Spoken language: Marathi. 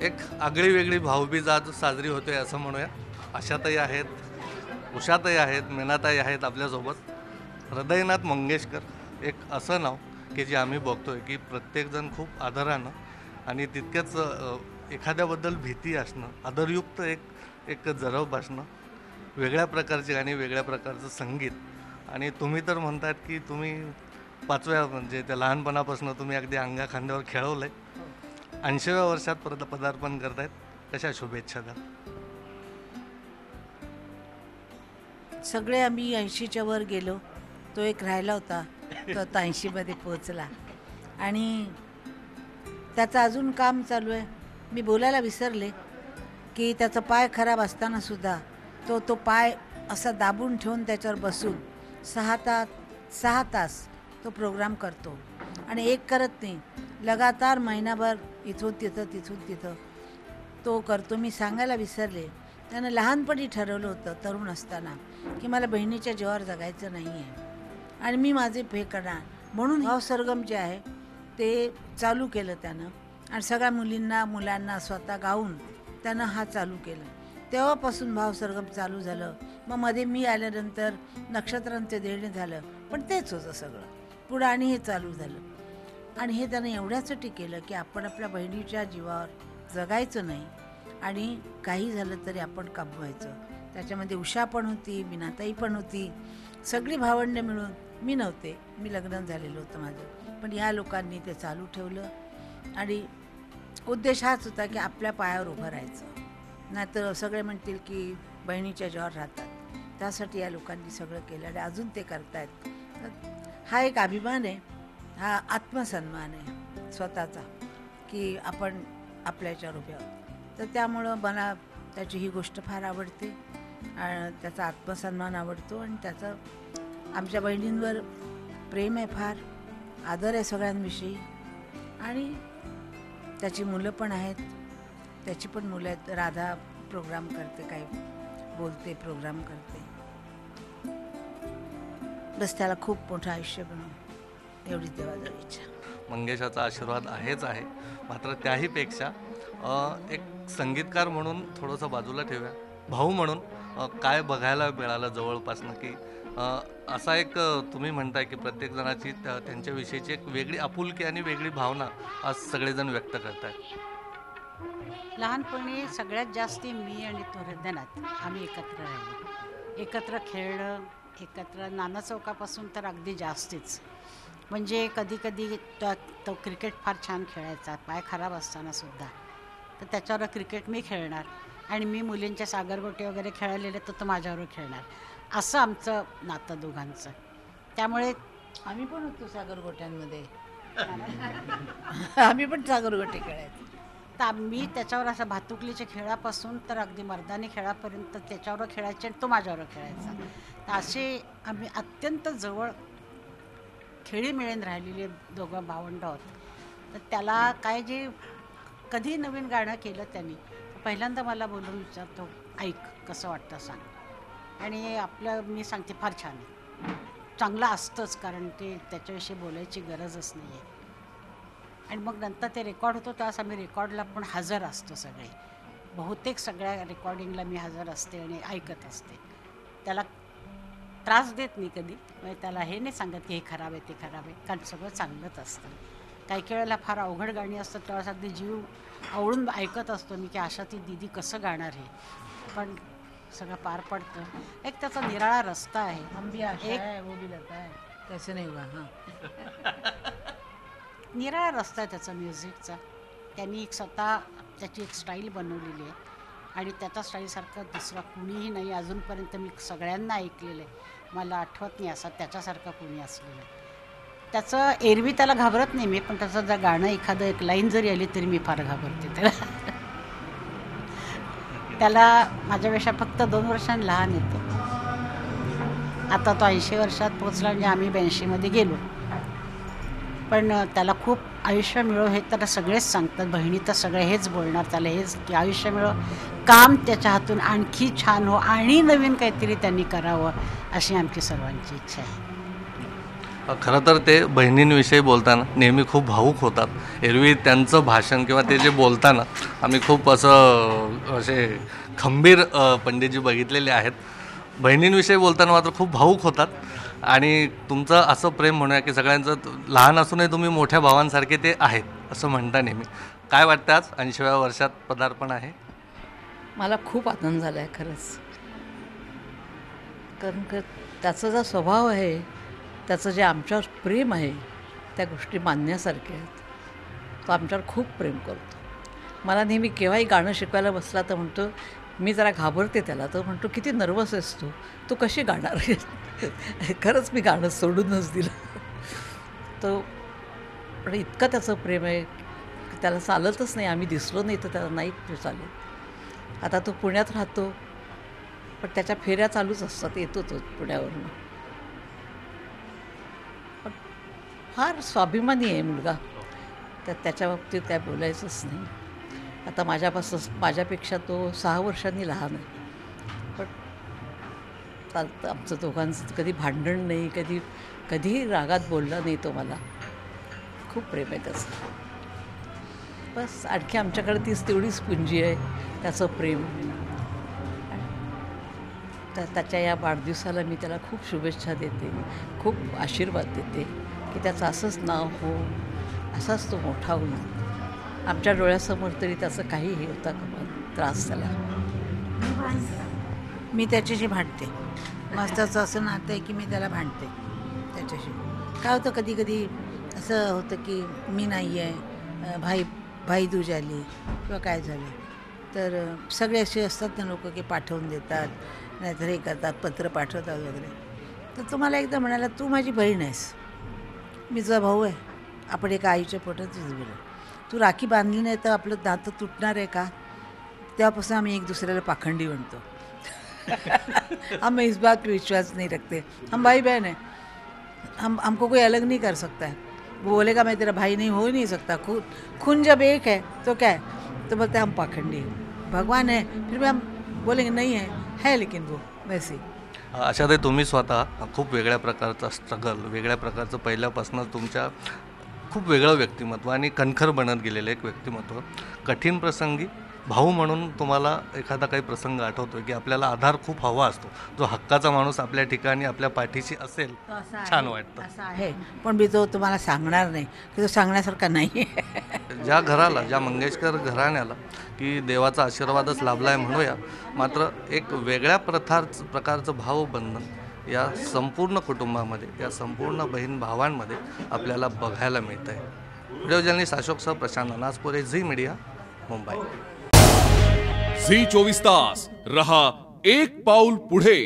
एक आगळी वेगळी भाऊबीज आज साजरी होते असं म्हणूया. आशाताई आहेत, उषाताई आहेत, मीनाताई आहेत आपल्यासोबत. हृदयनाथ मंगेशकर एक असं नाव की जे आम्ही बघतोय की प्रत्येकजण खूप आदरानं आणि तितक्याच एखाद्याबद्दल भीती असणं, आदरयुक्त एक एक जरब असणं, वेगळ्या प्रकारची गाणी, वेगळ्या प्रकारचं संगीत. आणि तुम्ही तर म्हणतात की तुम्ही पाचव्या म्हणजे त्या लहानपणापासून तुम्ही अगदी अंगाखांद्यावर खेळवलं आहे. 80व्या वर्षात परत पदार्पण करतायत. कशा शुभेच्छा द्या. सगळे आम्ही 80च्या वर गेलो. तो एक राहिला होता, तो आता 80मध्ये पोहोचला आणि त्याचं अजून काम चालू आहे. मी बोलायला विसरले की त्याचा पाय खराब असताना सुद्धा तो पाय असा दाबून ठेवून त्याच्यावर बसून 6 तास तो प्रोग्राम करतो आणि एक करत नाही, लगातार महिनाभर इथून तिथं तो करतो. मी सांगायला विसरले, त्यानं लहानपणी ठरवलं होतं तरुण असताना की मला बहिणीच्या जीवावर जगायचं नाही आहे आणि मी माझे पे करणार म्हणून भाव सरगम जे आहे ते चालू केलं त्यानं आणि सगळ्या मुलांना स्वतः गाऊन त्यानं हा चालू केलं. तेव्हापासून भाव सरगम चालू झालं. मग मध्ये मी आल्यानंतर नक्षत्रांचे देणे झालं, पण तेच होतं सगळं पुढं आणि हे चालू झालं. आणि हे त्यानं एवढ्यासाठी केलं की आपण आपल्या बहिणीच्या जीवावर जगायचं नाही आणि काही झालं तरी आपण कमवायचं. त्याच्यामध्ये उषा पण होती, मीनाताई पण होती, सगळी भावंडं मिळून. मी नव्हते, मी लग्न झालेलं होतं माझं, पण या लोकांनी ते चालू ठेवलं आणि उद्देश हाच होता की आपल्या पायावर उभं राहायचं. नाहीतर सगळे म्हणतील की बहिणीच्या जीवावर राहतात. त्यासाठी या लोकांनी सगळं केलं आणि अजून ते करतायत. हा एक अभिमान आहे, हा आत्मसन्मान आहे स्वतःचा की आपण आपल्या याच्यावर उभे आहोत. तर त्यामुळं मला त्याची ही गोष्ट फार आवडते, त्याचा आत्मसन्मान आवडतो आणि त्याचं आमच्या बहिणींवर प्रेम आहे, फार आदर आहे सगळ्यांविषयी. आणि त्याची मुलं पण आहेत, त्याची पण मुलं आहेत. राधा प्रोग्राम करते, काय बोलते, प्रोग्राम करते. बस त्याला खूप मोठं आयुष्य बनव एवढी देवाजवळ इच्छा. मंगेशाचा आशीर्वाद आहेच आहे. मात्र त्याहीपेक्षा एक संगीतकार म्हणून थोडंसं बाजूला ठेवूया, भाऊ म्हणून काय बघायला मिळालं जवळपासनं की असा एक तुम्ही म्हणताय की प्रत्येकजणाची त्यांच्याविषयीची एक वेगळी आपुलकी आणि वेगळी भावना आज सगळेजण व्यक्त करतायत. लहानपणी सगळ्यात जास्ती मी आणि तो हृदयनाथ आम्ही एकत्र राहिलो, एकत्र खेळणं, एकत्र नाना चौकापासून तर अगदी जास्तीच. म्हणजे कधी कधी तो क्रिकेट फार छान खेळायचा, पाय खराब असताना सुद्धा. तर त्याच्यावर क्रिकेट मी खेळणार आणि मी मुलींच्या सागरगोटे वगैरे खेळलेले तर तो माझ्यावर खेळणार, असं आमचं नातं दोघांचं. त्यामुळे आम्ही पण होतो सागरगोट्यांमध्ये. आम्ही पण सागरगोटे खेळायचो. तर मी त्याच्यावर असं भातुकलीच्या खेळापासून तर अगदी मर्दानी खेळापर्यंत त्याच्यावर खेळायचे आणि तो माझ्यावर खेळायचा. तर असे आम्ही अत्यंत जवळ खेळी मिळून राहिलेले दोघं भावंड आहोत. तर त्याला काय जे कधी नवीन गाणं केलं त्यांनी, पहिल्यांदा मला बोलून विचारतो, ऐक कसं वाटतं सांग. आणि आपलं मी सांगते फार छान आहे, चांगलं असतंच, कारण ते त्याच्याविषयी बोलायची गरजच नाही आहे. आणि मग नंतर ते रेकॉर्ड होतो त्यावेळेस आम्ही रेकॉर्डला पण हजर असतो सगळे, बहुतेक सगळ्या रेकॉर्डिंगला मी हजर असते आणि ऐकत असते. त्याला त्रास देत नाही कधी, म्हणजे त्याला हे नाही सांगत की हे खराब आहे ते खराब आहे, कारण सगळं चांगलंच असतं. काही काही वेळेला फार अवघड गाणी असतात त्यावेळेस अगदी जीव आवडून ऐकत असतो मी की अशा ती दीदी कसं गाणार हे, पण सगळं पार पडतं. एक त्याचा निराळा रस्ता आहे, एक वो भी लगता है कैसे नाही हुआ. हां, निराळा रस्ता आहे त्याचा म्युझिकचा. त्यांनी एक स्वतः त्याची एक स्टाईल बनवलेली आहे आणि त्याच्या स्टाईलसारखं दुसरा कुणीही नाही अजूनपर्यंत. मी सगळ्यांना ऐकलेलं आहे, मला आठवत नाही असा त्याच्यासारखा कुणी असलेलं आहे. त्याचं एरवी त्याला घाबरत नाही मी, पण त्याचं जर गाणं एखादं एक लाईन जरी आली तरी मी फार घाबरते त्याला. त्याला माझ्यापेक्षा फक्त 2 वर्षांनी लहान येतो. आता तो 80 वर्षात पोचला म्हणजे आम्ही 82मध्ये गेलो. पण त्याला खूप आयुष्य मिळो हे तर सगळेच सांगतात, बहिणी तर सगळे हेच बोलणार त्याला, हेच की आयुष्य मिळो, काम त्याच्या हातून आणखी छान हो आणि नवीन काहीतरी त्यांनी करावं अशी आमची सर्वांची इच्छा आहे. खरं तर ते बहिणींविषयी बोलताना नेहमी खूप भावूक होतात. एरवी त्यांचं भाषण किंवा ते जे बोलताना आम्ही खूप असे खंबीर पंडितजी बघितलेले आहेत. बहिणींविषयी बोलताना मात्र खूप भावूक होतात. आणि तुमचं असं प्रेम म्हणूया की सगळ्यांचं लहान असूनही तुम्ही मोठ्या भावांसारखे ते आहेत असं म्हणता नेहमी. काय वाटतं आज 80व्या वर्षात पदार्पण आहे? मला खूप आनंद झाला आहे खरंच. कारण का त्याचा जो स्वभाव आहे, त्याचं जे आमच्यावर प्रेम आहे, त्या गोष्टी मानण्यासारख्या आहेत. तो आमच्यावर खूप प्रेम करतो. मला नेहमी केव्हाही गाणं शिकवायला बसला तर म्हणतो, मी जरा घाबरते त्याला, तर म्हणतो किती नर्वस आहेस तू कशी गाणार आहे? खरंच मी गाणं सोडूनच दिलं. तो पण इतकं त्याचं प्रेम आहे की त्याला चालतच नाही, आम्ही दिसलो नाही तर त्याला नाही चालेल. आता तो पुण्यात राहतो, पण त्याच्या फेऱ्या चालूच असतात, येतो तो पुण्यावरून. पण फार स्वाभिमानी आहे मुलगा, तर त्याच्या बाबतीत काय बोलायचंच नाही. आता माझ्यापेक्षा तो 6 वर्षांनी लहान आहे, पण चालतं आमचं दोघांचं. कधी भांडण नाही, कधीही रागात बोलला नाही तो मला. खूप प्रेम आहे त्याचं. बस आणखी आमच्याकडे तेवढीच पुंजी आहे, त्याचं प्रेम. त्याच्या या वाढदिवसाला मी त्याला खूप शुभेच्छा देते, खूप आशीर्वाद देते की त्याचं असंच नाव हो, असाच तो मोठा होईल. आमच्या डोळ्यासमोर तरी त्याचं काही हे होता का त्रास त्याला. मी त्याच्याशी भांडते. मस्ताचं असं नातं आहे की मी त्याला भांडते त्याच्याशी. काय होतं कधी कधी असं होतं की मी नाही आहे, भाई दूज आली किंवा काय झालं तर सगळे असे असतात ना लोक की पाठवून देतात, नाहीतर हे करतात, पत्र पाठवतात वगैरे. तर तो मला एकदा म्हणाला, तू माझी बहीण आहेस, मी तुझा भाऊ आहे, आपण एका आईच्या पोटात गेलो. तू राखी बांधली नाही तर आपलं नातं तुटणार आहे का? तेव्हापासून आम्ही एक दुसऱ्याला पाखंडी म्हणतो. हम इस बात पर विश्वास नहीं रखते, हम भाई बहन है, हमको कोई अलग नहीं कर सकता है. वो बोलेगा मैं तेरा भाई नहीं हो ही नहीं सकता, खून जब एक है तो क्या है, तो बोलते हम पाखंडी है. भगवान है फिर भी हम बोलेंगे नहीं है लेकिन वो वैसे. अशातही तुम्ही स्वतः खूप वेगळ्या प्रकारचा स्ट्रगल, वेगळ्या प्रकारचं पहिल्यापासूनच तुमच्या खूप वेगळं व्यक्तिमत्व आणि कणखर बनत गेलेलं एक व्यक्तिमत्व. कठीण प्रसंगी भाऊ म्हणून तुम्हाला एखादा काही प्रसंग आठवतो की आपल्याला आधार खूप हवा असतो, जो हक्काचा माणूस आपल्या ठिकाणी आपल्या पाठीशी असेल, छान वाटतं. असं आहे, पण मी तो तुम्हाला सांगणार नाही की तो सांगण्यासारखा नाही. ज्या घराला, ज्या मंगेशकर घराण्याला की देवाचा आशीर्वादच लाभला आहे म्हणूया, मात्र एक वेगळ्या प्रकारचं भावबंधन या संपूर्ण कुटुंबामध्ये, या संपूर्ण बहीण भावांमध्ये आपल्याला बघायला मिळतं आहे. व्हिडिओ जर्नलिस्ट अशोकसह Prashant Naspure, Zee media, Mumbai. Zee 24 तास रहा एक पाऊल पुढे.